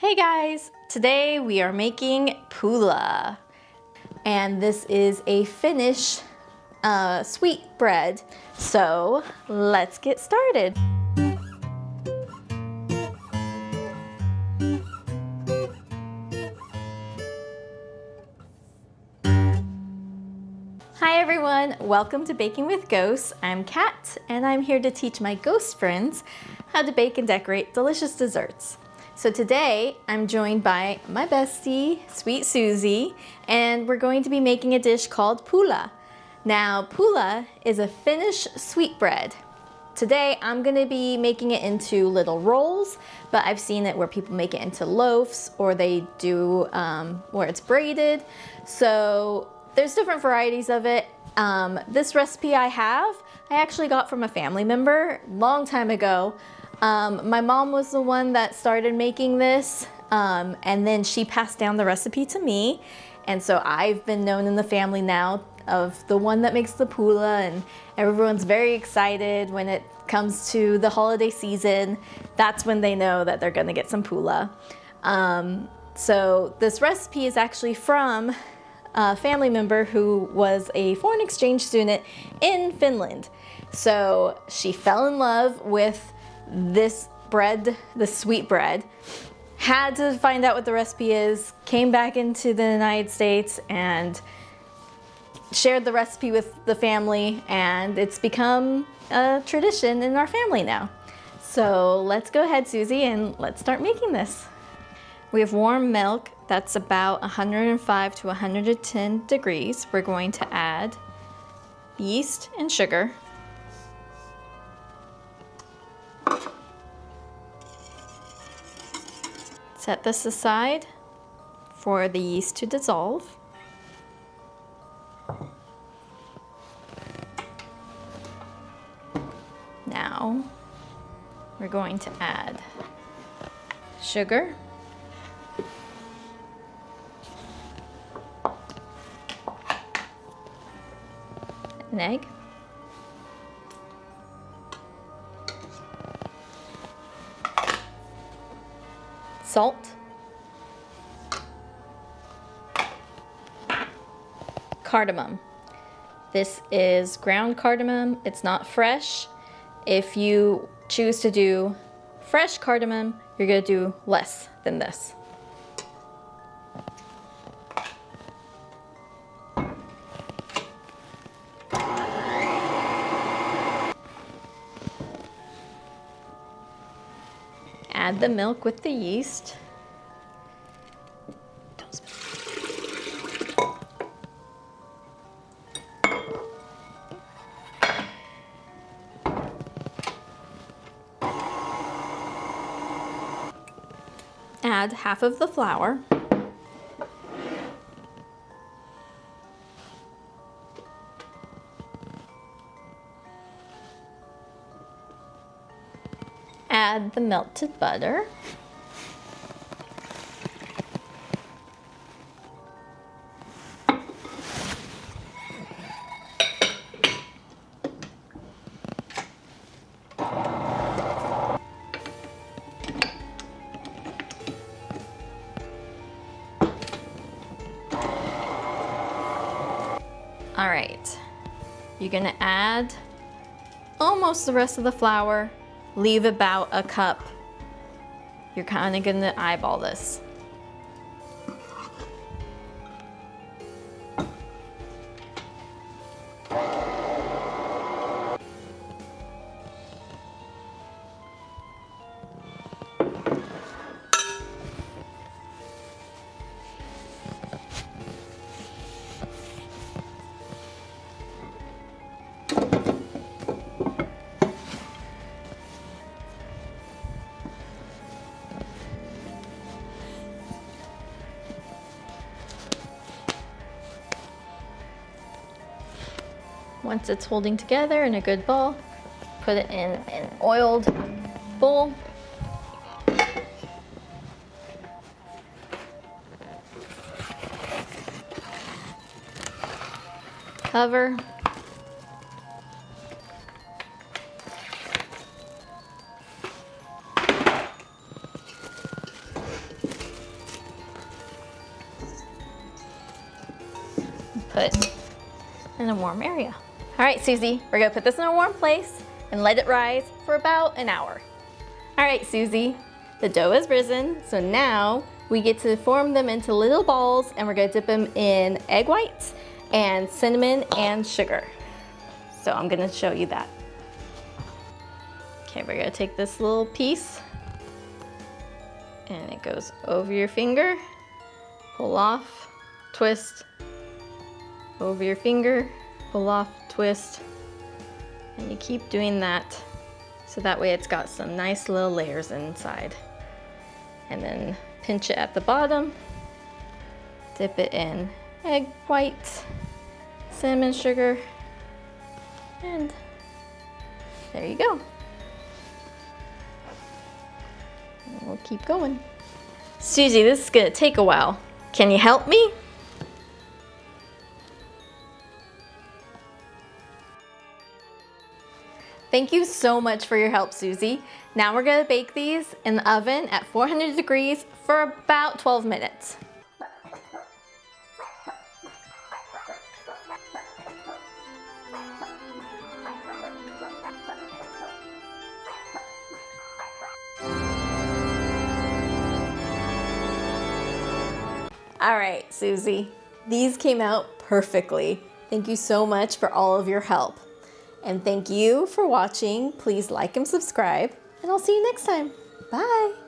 Hey guys, today we are making Pulla, and this is a Finnish sweet bread. So let's get started. Hi everyone, welcome to Baking with Ghosts. I'm Kat, and I'm here to teach my ghost friends how to bake and decorate delicious desserts. So today I'm joined by my bestie, Sweet Suzy, and we're going to be making a dish called Pulla. Now, Pulla is a Finnish sweetbread. Today I'm going to be making it into little rolls, but I've seen it where people make it into loaves, or they do where it's braided. So there's different varieties of it. This recipe I actually got from a family member a long time ago. My mom was the one that started making this, and then she passed down the recipe to me. And so I've been known in the family now of the one that makes the Pulla, and everyone's very excited when it comes to the holiday season. That's when they know that they're gonna get some Pulla. So this recipe is actually from a family member who was a foreign exchange student in Finland. So she fell in love with this bread, the sweet bread, had to find out what the recipe is, came back into the United States and shared the recipe with the family, and it's become a tradition in our family now. So let's go ahead, Suzy, and let's start making this. We have warm milk that's about 105 to 110 degrees. We're going to add yeast and sugar. Set this aside for the yeast to dissolve. Now we're going to add sugar, an egg, salt, cardamom. This is ground cardamom. It's not fresh. If you choose to do fresh cardamom, you're gonna do less than this. Add the milk with the yeast. Add half of the flour. Add the melted butter. All right, you're gonna add almost the rest of the flour. Leave about a cup. You're kind of gonna eyeball this. Once it's holding together in a good ball, put it in an oiled bowl. Cover. put in a warm area. All right, Suzy, we're gonna put this in a warm place and let it rise for about an hour. All right, Suzy, the dough has risen, so now we get to form them into little balls, and we're gonna dip them in egg whites and cinnamon and sugar. So I'm gonna show you that. Okay, we're gonna take this little piece, and it goes over your finger, pull off, twist, over your finger, pull off, twist, and you keep doing that so that way it's got some nice little layers inside. And then pinch it at the bottom, dip it in egg white, cinnamon sugar, and there you go. And we'll keep going. Suzy, this is gonna take a while. Can you help me? Thank you so much for your help, Suzy. Now we're gonna bake these in the oven at 400 degrees for about 12 minutes. All right, Suzy, these came out perfectly. Thank you so much for all of your help. And thank you for watching. Please like and subscribe, and I'll see you next time. Bye.